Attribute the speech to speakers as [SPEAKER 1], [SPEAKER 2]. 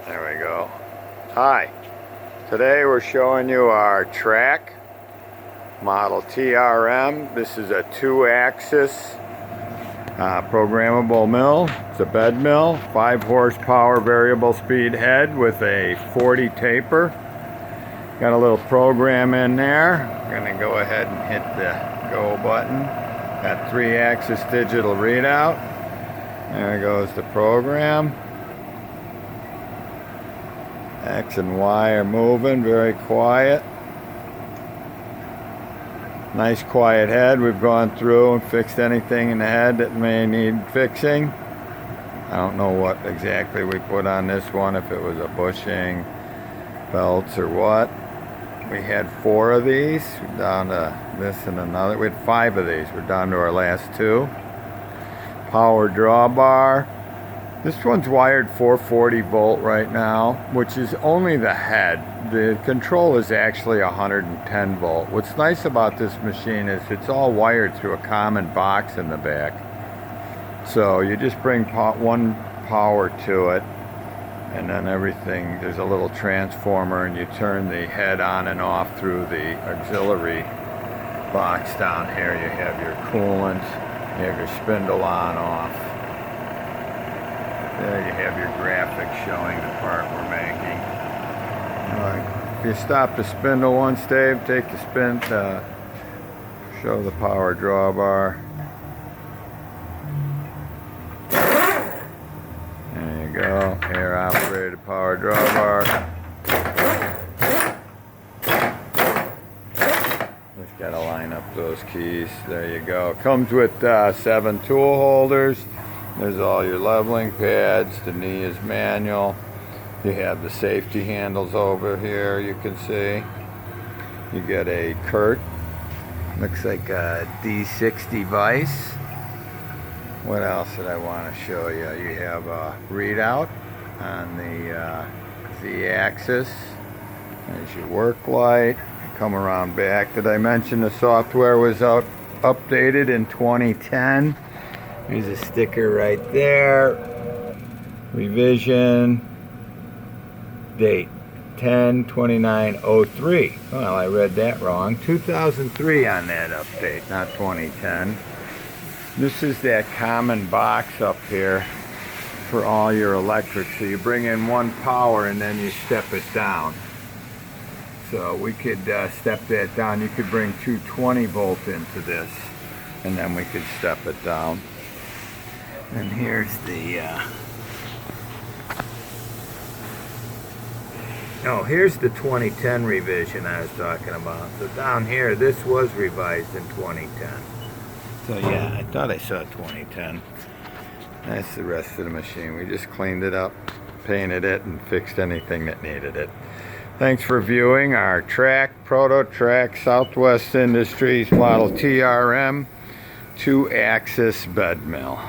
[SPEAKER 1] There we go. Hi. Today we're showing you our Trak Model TRM. This is a 2-axis programmable mill. It's a bed mill, 5 horsepower variable speed head with a 40 taper. Got a little program in there. I'm going to go ahead and hit the go button. Got 3-axis digital readout. There goes the program. X and Y are moving, very quiet. Nice quiet head. We've gone through and fixed anything in the head that may need fixing. I don't know what exactly we put on this one, if it was a bushing, belts, or what. We had 4 of these. We're down to this and another. We had 5 of these. We're down to our last 2. Power drawbar. This one's wired 440 volt right now, which is only the head. The control is actually 110 volt. What's nice about this machine is it's all wired through a common box in the back. So you just bring one power to it, and then everything, there's a little transformer, and you turn the head on and off through the auxiliary box down here. You have your coolant, you have your spindle on, off. There you have your graphics showing the part we're making. Alright, if you stop the spindle once, Dave, take the spin to show the power drawbar. There you go, air operated power drawbar. Just gotta line up those keys. There you go. Comes with 7 tool holders. There's all your leveling pads. The knee is manual. You have the safety handles over here, you can see. You get a Kurt. Looks like a D60 vise. What else did I want to show you? You have a readout on the Z-axis. There's your work light. You come around back. Did I mention the software was updated in 2010? There's a sticker right there. Revision date 10/29/03. Well, I read that wrong. 2003 on that update, not 2010. This is that common box up here for all your electric. So you bring in one power and then you step it down. So we could step that down. You could bring 220 volt into this, and then we could step it down. And here's the here's the 2010 revision I was talking about. So down here, this was revised in 2010. So yeah, I thought I saw 2010. That's the rest of the machine. We just cleaned it up, painted it, and fixed anything that needed it. Thanks for viewing our Proto Trak Southwest Industries Model TRM 2-axis bed mill.